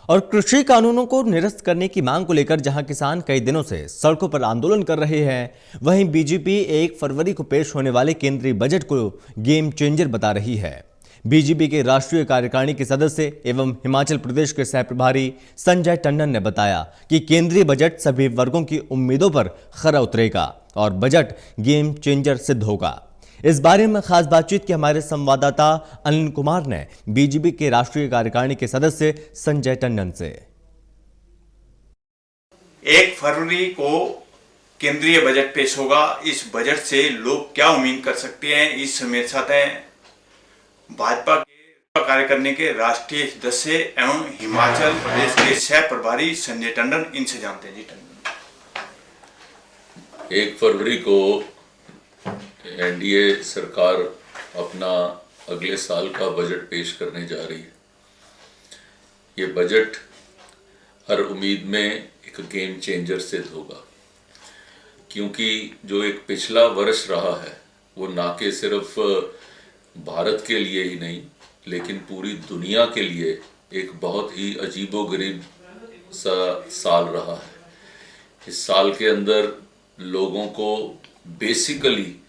और कृषि कानूनों को निरस्त करने की मांग को लेकर जहां किसान कई दिनों से सड़कों पर आंदोलन कर रहे हैं, वहीं बीजेपी 1 फरवरी को पेश होने वाले केंद्रीय बजट को गेम चेंजर बता रही है। बीजेपी के राष्ट्रीय कार्यकारिणी के सदस्य एवं हिमाचल प्रदेश के सह प्रभारी संजय टंडन ने बताया कि केंद्रीय बजट सभी वर्गों की उम्मीदों पर खरा उतरेगा और बजट गेम चेंजर सिद्ध होगा। इस बारे में खास बातचीत की हमारे संवाददाता अनिल कुमार ने बीजेपी के राष्ट्रीय कार्यकारिणी के सदस्य संजय टंडन से। 1 फरवरी को केंद्रीय बजट पेश होगा। इस बजट से लोग क्या उम्मीद कर सकते हैं, इस मेरे साथ हैं भाजपा के कार्यकारिणी के राष्ट्रीय सदस्य एवं हिमाचल प्रदेश के सह प्रभारी संजय टंडन। इनसे जानते हैं जी। टंडन, 1 फरवरी को एनडीए सरकार अपना अगले साल का बजट पेश करने जा रही है। ये बजट हर उम्मीद में एक गेम चेंजर सिद्ध होगा, क्योंकि जो एक पिछला वर्ष रहा है वो ना कि सिर्फ भारत के लिए ही नहीं लेकिन पूरी दुनिया के लिए एक बहुत ही अजीबोगरीब सा साल रहा है। इस साल के अंदर लोगों को बेसिकली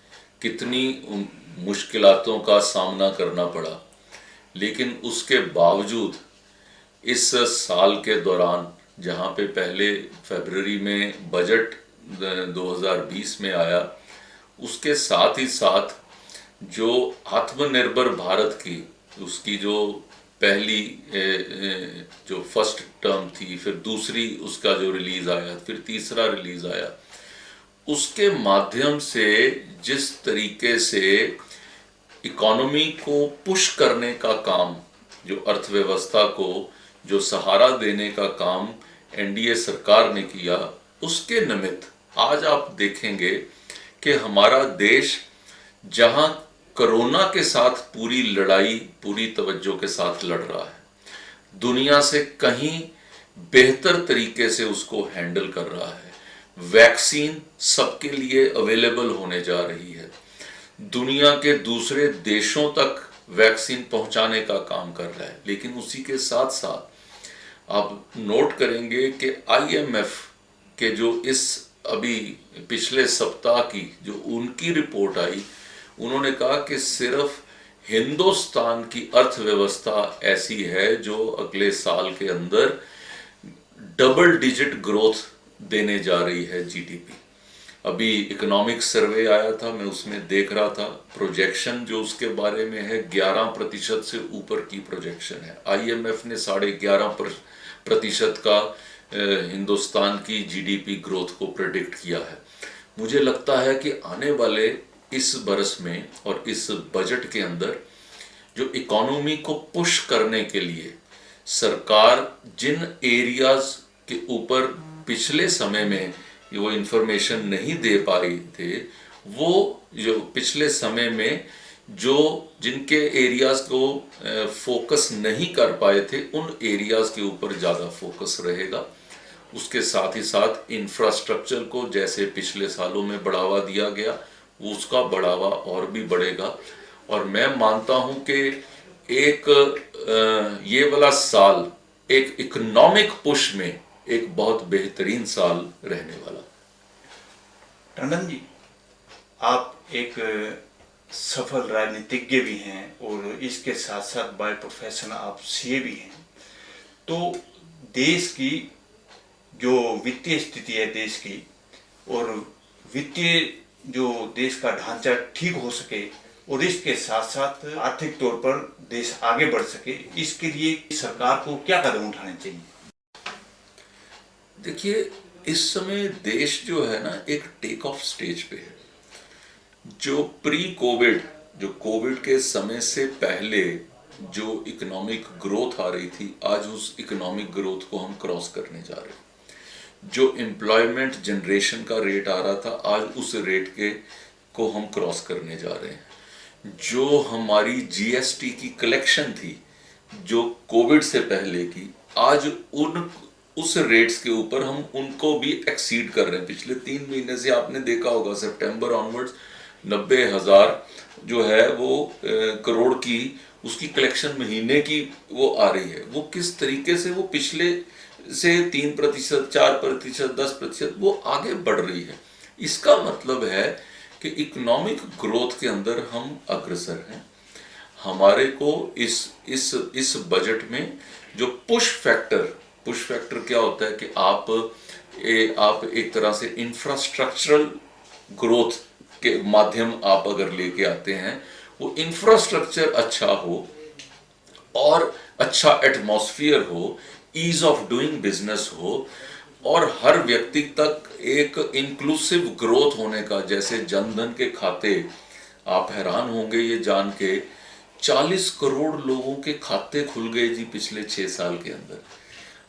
कितनी मुश्किलातों का सामना करना पड़ा, लेकिन उसके बावजूद इस साल के दौरान जहाँ पे पहले फरवरी में बजट 2020 में आया, उसके साथ ही साथ जो आत्मनिर्भर भारत की उसकी जो पहली जो फर्स्ट टर्म थी, फिर दूसरी उसका जो रिलीज आया, फिर तीसरा रिलीज आया, उसके माध्यम से जिस तरीके से इकोनॉमी को पुश करने का काम, जो अर्थव्यवस्था को जो सहारा देने का काम एनडीए सरकार ने किया, उसके निमित्त आज आप देखेंगे कि हमारा देश जहां कोरोना के साथ पूरी लड़ाई पूरी तवज्जो के साथ लड़ रहा है, दुनिया से कहीं बेहतर तरीके से उसको हैंडल कर रहा है। वैक्सीन सबके लिए अवेलेबल होने जा रही है, दुनिया के दूसरे देशों तक वैक्सीन पहुंचाने का काम कर रहा है। लेकिन उसी के साथ साथ आप नोट करेंगे कि आईएमएफ के जो इस अभी पिछले सप्ताह की जो उनकी रिपोर्ट आई, उन्होंने कहा कि सिर्फ हिंदुस्तान की अर्थव्यवस्था ऐसी है जो अगले साल के अंदर डबल डिजिट ग्रोथ देने जा रही है जीडीपी। अभी इकोनॉमिक सर्वे आया था, मैं उसमें देख रहा था, प्रोजेक्शन जो उसके बारे में है 11% से ऊपर की प्रोजेक्शन है। आईएमएफ ने 11.5% का हिंदुस्तान की जीडीपी ग्रोथ को प्रेडिक्ट किया है। मुझे लगता है कि आने वाले इस बरस में और इस बजट के अंदर जो इकोनॉमी को पुश करने के लिए सरकार जिन एरियाज के ऊपर पिछले समय में वो इंफॉर्मेशन नहीं दे पाई थे, वो जो पिछले समय में जो जिनके एरियाज को फोकस नहीं कर पाए थे, उन एरियाज के ऊपर ज़्यादा फोकस रहेगा। उसके साथ ही साथ इंफ्रास्ट्रक्चर को जैसे पिछले सालों में बढ़ावा दिया गया, उसका बढ़ावा और भी बढ़ेगा। और मैं मानता हूं कि एक ये वाला साल एक इकोनॉमिक पुश में एक बहुत बेहतरीन साल रहने वाला। टंडन जी, आप एक सफल राजनीतिज्ञ भी हैं और इसके साथ साथ बाय प्रोफेशन आप सीए भी हैं। तो देश की जो वित्तीय स्थिति है देश की, और वित्तीय जो देश का ढांचा ठीक हो सके और इसके साथ साथ आर्थिक तौर पर देश आगे बढ़ सके, इसके लिए सरकार को क्या कदम उठाने चाहिए? देखिए, इस समय देश जो है ना एक टेक ऑफ स्टेज पे है। जो प्री कोविड, जो कोविड के समय से पहले जो इकोनॉमिक ग्रोथ आ रही थी, आज उस इकोनॉमिक ग्रोथ को हम क्रॉस करने जा रहे हैं। जो एम्प्लॉयमेंट जनरेशन का रेट आ रहा था, आज उस रेट के को हम क्रॉस करने जा रहे हैं। जो हमारी जीएसटी की कलेक्शन थी जो कोविड से पहले की, आज उस रेट्स के ऊपर हम उनको भी एक्सीड कर रहे हैं। पिछले 3 महीने से आपने देखा होगा, सितंबर ऑनवर्ड्स 90,000 जो है वो करोड़ की उसकी कलेक्शन महीने की वो आ रही है, वो किस तरीके से वो पिछले से 3%, 4%, 10% वो आगे बढ़ रही है। इसका मतलब है कि इकोनॉमिक ग्रोथ के अंदर हम अग्रसर हैं। हमारे को इस बजट में जो पुश फैक्टर क्या होता है कि आप एक तरह से इंफ्रास्ट्रक्चरल ग्रोथ के माध्यम आप अगर लेके आते हैं, वो इंफ्रास्ट्रक्चर अच्छा हो और अच्छा एटमॉस्फेयर हो, ईज ऑफ डूइंग बिजनेस हो और हर व्यक्ति तक एक इंक्लूसिव ग्रोथ होने का, जैसे जनधन के खाते, आप हैरान होंगे ये जान के 40 करोड़ लोगों के खाते खुल गए जी पिछले 6 साल के अंदर।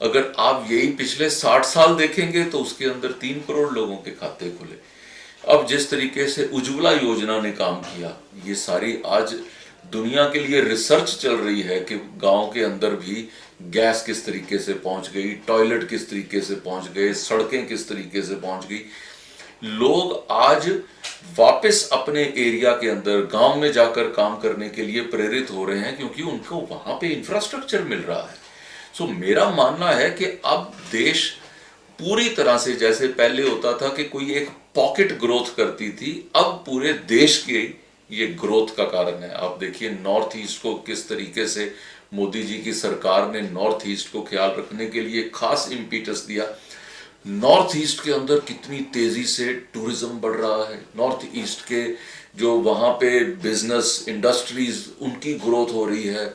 अगर आप यही पिछले 60 साल देखेंगे तो उसके अंदर 3 करोड़ लोगों के खाते खुले। अब जिस तरीके से उज्ज्वला योजना ने काम किया, ये सारी आज दुनिया के लिए रिसर्च चल रही है कि गांव के अंदर भी गैस किस तरीके से पहुंच गई, टॉयलेट किस तरीके से पहुंच गए, सड़कें किस तरीके से पहुंच गई। लोग आज वापस अपने एरिया के अंदर गांव में जाकर काम करने के लिए प्रेरित हो रहे हैं क्योंकि उनको वहां पे इंफ्रास्ट्रक्चर मिल रहा है। सो मेरा मानना है कि अब देश पूरी तरह से, जैसे पहले होता था कि कोई एक पॉकेट ग्रोथ करती थी, अब पूरे देश की ये ग्रोथ का कारण है। आप देखिए नॉर्थ ईस्ट को किस तरीके से मोदी जी की सरकार ने नॉर्थ ईस्ट को ख्याल रखने के लिए खास इम्पीटस दिया। नॉर्थ ईस्ट के अंदर कितनी तेजी से टूरिज्म बढ़ रहा है, नॉर्थ ईस्ट के जो वहाँ पे बिजनेस इंडस्ट्रीज उनकी ग्रोथ हो रही है,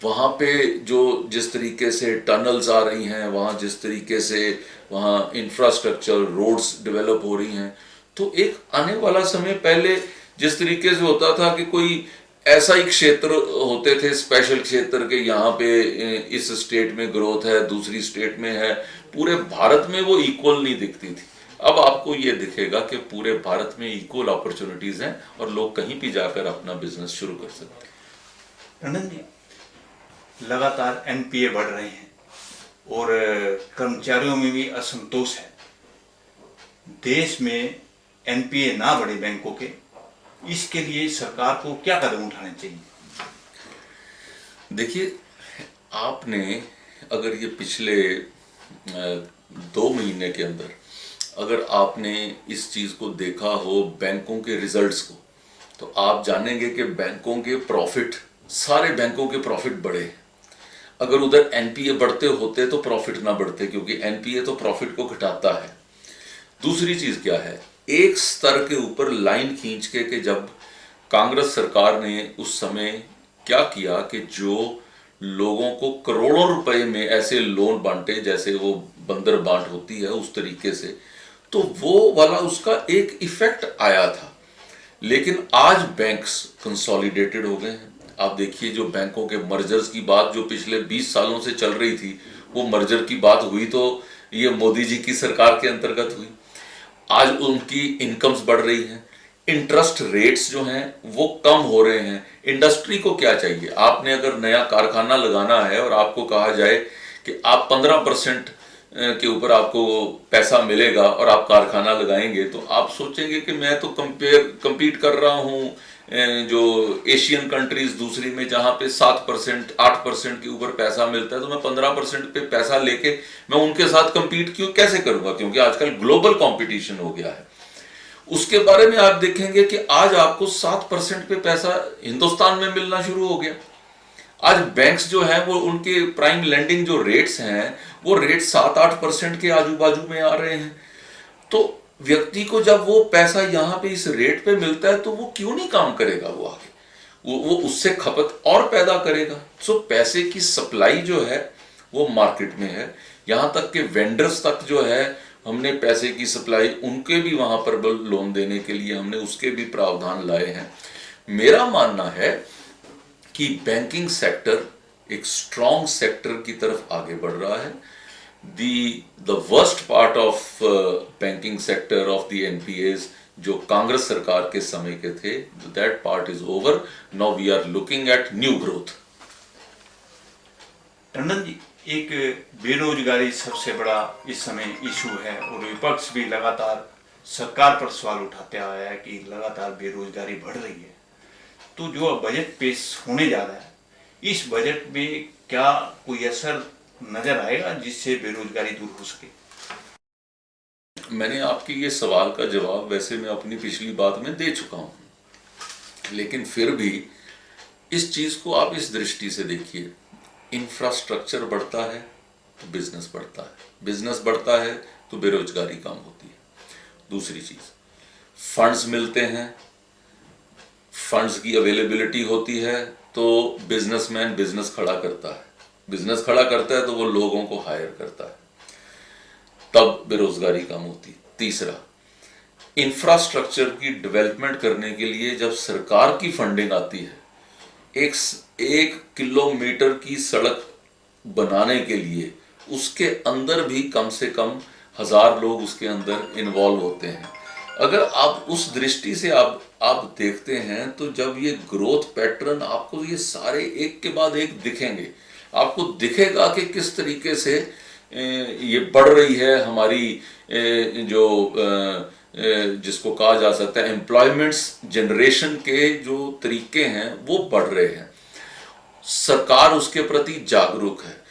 वहाँ पे जो जिस तरीके से टनल्स आ रही हैं, वहाँ जिस तरीके से वहाँ इंफ्रास्ट्रक्चर रोड्स डेवलप हो रही हैं। तो एक आने वाला समय, पहले जिस तरीके से होता था कि कोई ऐसा ही क्षेत्र होते थे, स्पेशल क्षेत्र के, यहाँ पे इस स्टेट में ग्रोथ है, दूसरी स्टेट में है, पूरे भारत में वो इक्वल नहीं दिखती थी। अब आपको ये दिखेगा कि पूरे भारत में इक्वल अपॉर्चुनिटीज हैं और लोग कहीं भी जाकर अपना बिजनेस शुरू कर सकते हैं। टंडन जी, लगातार एनपीए बढ़ रहे हैं और कर्मचारियों में भी असंतोष है। देश में एनपीए ना बढ़े बैंकों के, इसके लिए सरकार को क्या कदम उठाने चाहिए? देखिए, आपने अगर ये पिछले 2 महीने के अंदर अगर आपने इस चीज को देखा हो, बैंकों के रिजल्ट्स को, तो आप जानेंगे कि बैंकों के प्रॉफिट, सारे बैंकों के प्रॉफिट बढ़े। अगर उधर एनपीए बढ़ते होते तो प्रॉफिट ना बढ़ते, क्योंकि एनपीए तो प्रॉफिट को घटाता है। दूसरी चीज क्या है, एक स्तर के ऊपर लाइन खींच के कि जब कांग्रेस सरकार ने उस समय क्या किया कि जो लोगों को करोड़ों रुपए में ऐसे लोन बांटे, जैसे वो बंदर बांट होती है उस तरीके से, तो वो वाला उसका एक इफेक्ट आया था। लेकिन आज बैंक्स कंसोलिडेटेड हो गए हैं। आप देखिए, जो बैंकों के मर्जर्स की बात जो पिछले 20 सालों से चल रही थी, वो मर्जर की बात हुई तो ये मोदी जी की सरकार के अंतर्गत हुई। आज उनकी इनकम्स बढ़ रही हैं, इंटरेस्ट रेट्स जो हैं वो कम हो रहे हैं। इंडस्ट्री को क्या चाहिए, आपने अगर नया कारखाना लगाना है और आपको कहा जाए कि आप 15% के ऊपर आपको पैसा मिलेगा और आप कारखाना लगाएंगे, तो आप सोचेंगे कि मैं तो कंपीट कर रहा हूँ जो एशियन कंट्रीज दूसरी में, जहां पे 7%, 8% के ऊपर पैसा मिलता है, तो मैं 15% पे पैसा लेके मैं उनके साथ कंपीट कैसे करूंगा, क्योंकि आजकल ग्लोबल कंपटीशन हो गया है। उसके बारे में आप देखेंगे कि आज आपको 7% पे पैसा हिंदुस्तान में मिलना शुरू हो गया। आज बैंक्स जो है वो उनके प्राइम लेंडिंग जो रेट्स हैं वो रेट 7-8% के आजू बाजू में आ रहे हैं। तो व्यक्ति को जब वो पैसा यहाँ पे इस रेट पे मिलता है तो वो क्यों नहीं काम करेगा, वो आगे वो उससे खपत और पैदा करेगा। सो पैसे की सप्लाई जो है वो मार्केट में है, यहाँ तक कि वेंडर्स तक जो है, हमने पैसे की सप्लाई उनके भी वहां पर लोन देने के लिए हमने उसके भी प्रावधान लाए हैं। मेरा मानना है कि बैंकिंग सेक्टर एक स्ट्रॉन्ग सेक्टर की तरफ आगे बढ़ रहा है। The worst part of banking sector of the NPAs जो कांग्रेस सरकार के समय के थे, that part is over. Now we are looking at new growth. Tandon ji, एक बेरोजगारी सबसे बड़ा इस समय इशू है और विपक्ष भी लगातार सरकार पर सवाल उठाते आया है कि लगातार बेरोजगारी बढ़ रही है। तो जो बजट पेश होने जा रहा है, इस बजट में क्या कोई असर नजर आएगा जिससे बेरोजगारी दूर हो सके? मैंने आपके ये सवाल का जवाब वैसे मैं अपनी पिछली बात में दे चुका हूं, लेकिन फिर भी इस चीज को आप इस दृष्टि से देखिए, इंफ्रास्ट्रक्चर बढ़ता है तो बिजनेस बढ़ता है, बिजनेस बढ़ता है तो बेरोजगारी कम होती है। दूसरी चीज, फंड्स मिलते हैं, फंड्स की अवेलेबिलिटी होती है तो बिजनेसमैन बिजनेस खड़ा करता है, बिजनेस खड़ा करता है तो वो लोगों को हायर करता है, तब बेरोजगारी कम होती है। तीसरा, इंफ्रास्ट्रक्चर की डेवलपमेंट करने के लिए जब सरकार की फंडिंग आती है, एक किलोमीटर की सड़क बनाने के लिए उसके अंदर भी कम से कम 1000 लोग उसके अंदर इन्वॉल्व होते हैं। अगर आप उस दृष्टि से आप देखते हैं तो जब ये ग्रोथ पैटर्न आपको ये सारे एक के बाद एक दिखेंगे, आपको दिखेगा कि किस तरीके से ये बढ़ रही है हमारी जो जिसको कहा जा सकता है एम्प्लॉयमेंट्स जनरेशन के जो तरीके हैं वो बढ़ रहे हैं। सरकार उसके प्रति जागरूक है।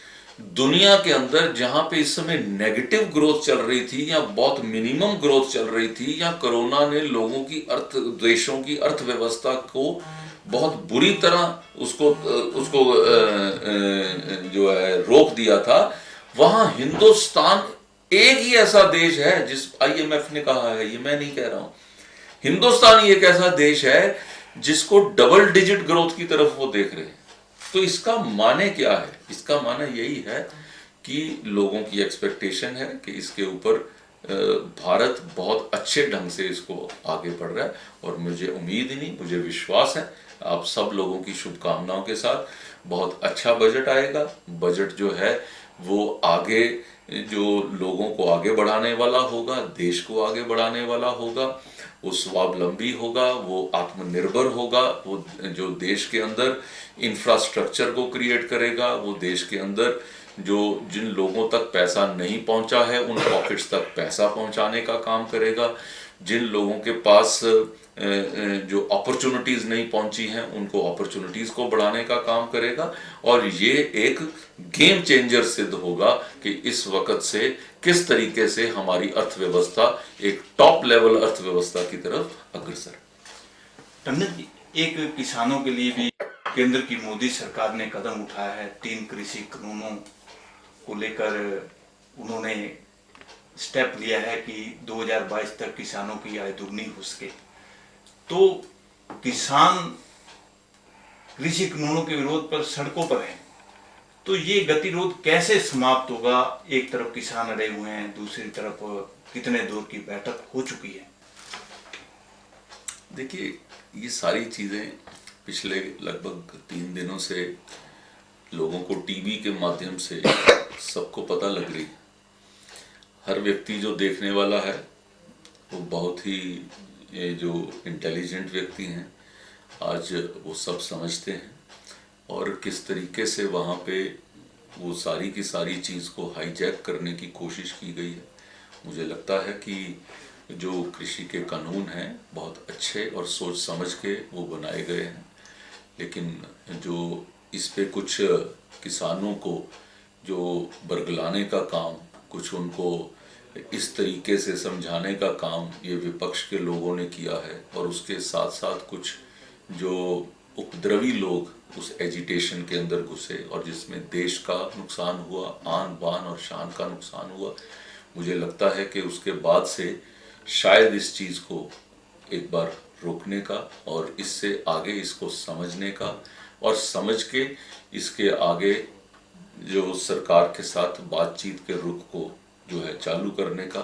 दुनिया के अंदर जहां पे इस समय नेगेटिव ग्रोथ चल रही थी या बहुत मिनिमम ग्रोथ चल रही थी, या कोरोना ने लोगों की देशों की अर्थव्यवस्था को बहुत बुरी तरह उसको जो है रोक दिया था, वहां हिंदुस्तान एक ही ऐसा देश है जिस IMF ने कहा है, ये मैं नहीं कह रहा हूं, हिंदुस्तान ही एक ऐसा देश है जिसको डबल डिजिट ग्रोथ की तरफ वो देख रहे हैं। तो इसका माने क्या है? इसका माने यही है कि लोगों की एक्सपेक्टेशन है कि इसके ऊपर भारत बहुत अच्छे ढंग से इसको आगे बढ़ रहा है, और मुझे उम्मीद ही नहीं, मुझे विश्वास है आप सब लोगों की शुभकामनाओं के साथ बहुत अच्छा बजट आएगा। बजट जो है वो आगे जो लोगों को आगे बढ़ाने वाला होगा, देश को आगे बढ़ाने वाला होगा, वो स्वावलंबी होगा, वो आत्मनिर्भर होगा, वो जो देश के अंदर इंफ्रास्ट्रक्चर को क्रिएट करेगा, वो देश के अंदर जो जिन लोगों तक पैसा नहीं पहुंचा है उन पॉकेट्स तक पैसा पहुंचाने का काम करेगा, जिन लोगों के पास जो अपॉर्चुनिटीज नहीं पहुंची हैं उनको अपॉर्चुनिटीज को बढ़ाने का काम करेगा। और ये एक गेम चेंजर सिद्ध होगा कि इस वक्त से किस तरीके से हमारी अर्थव्यवस्था एक टॉप लेवल अर्थव्यवस्था की तरफ अग्रसर। टंडन जी, एक किसानों के लिए भी केंद्र की मोदी सरकार ने कदम उठाया है। 3 कृषि कानूनों को लेकर उन्होंने स्टेप लिया है कि 2022 तक किसानों की आय दुगनी हो सके। तो किसान कृषि कानूनों के विरोध पर सड़कों पर हैं, तो ये गतिरोध कैसे समाप्त होगा? एक तरफ किसान अड़े हुए हैं, दूसरी तरफ कितने दौर की बैठक हो चुकी है। देखिए, ये सारी चीजें पिछले लगभग 3 दिनों से लोगों को टीवी के माध्यम से सबको पता लग रही है। हर व्यक्ति जो देखने वाला है वो बहुत ही जो इंटेलिजेंट व्यक्ति हैं, आज वो सब समझते हैं और किस तरीके से वहाँ पे वो सारी की सारी चीज़ को हाईजैक करने की कोशिश की गई है। मुझे लगता है कि जो कृषि के कानून हैं बहुत अच्छे और सोच समझ के वो बनाए गए हैं, लेकिन जो इस पे कुछ किसानों को जो बरगलाने का काम, कुछ उनको इस तरीके से समझाने का काम ये विपक्ष के लोगों ने किया है, और उसके साथ साथ कुछ जो उपद्रवी लोग उस एजिटेशन के अंदर घुसे और जिसमें देश का नुकसान हुआ, आन बान और शान का नुकसान हुआ। मुझे लगता है कि उसके बाद से शायद इस चीज़ को एक बार रोकने का और इससे आगे इसको समझने का और समझ के इसके आगे जो सरकार के साथ बातचीत के रुख को जो है चालू करने का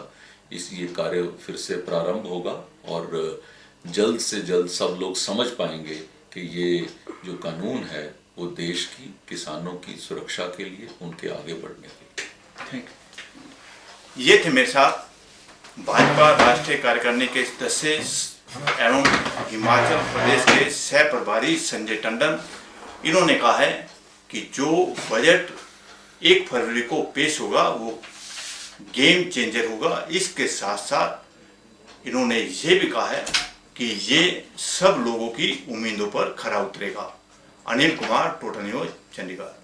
ये कार्य फिर से प्रारंभ होगा, और जल्द से जल्द सब लोग समझ पाएंगे कि ये जो कानून है वो देश की किसानों की सुरक्षा के लिए, उनके आगे बढ़ने के लिए। ये थे मेरे साथ भाजपा राष्ट्रीय कार्यकारिणी के सदस्य एवं हिमाचल प्रदेश के सह प्रभारी संजय टंडन। इन्होंने कहा है कि जो बजट 1 फरवरी को पेश होगा वो गेम चेंजर होगा। इसके साथ साथ इन्होंने ये भी कहा है कि ये सब लोगों की उम्मीदों पर खरा उतरेगा। Anil Kumar, total news, Chandigarh.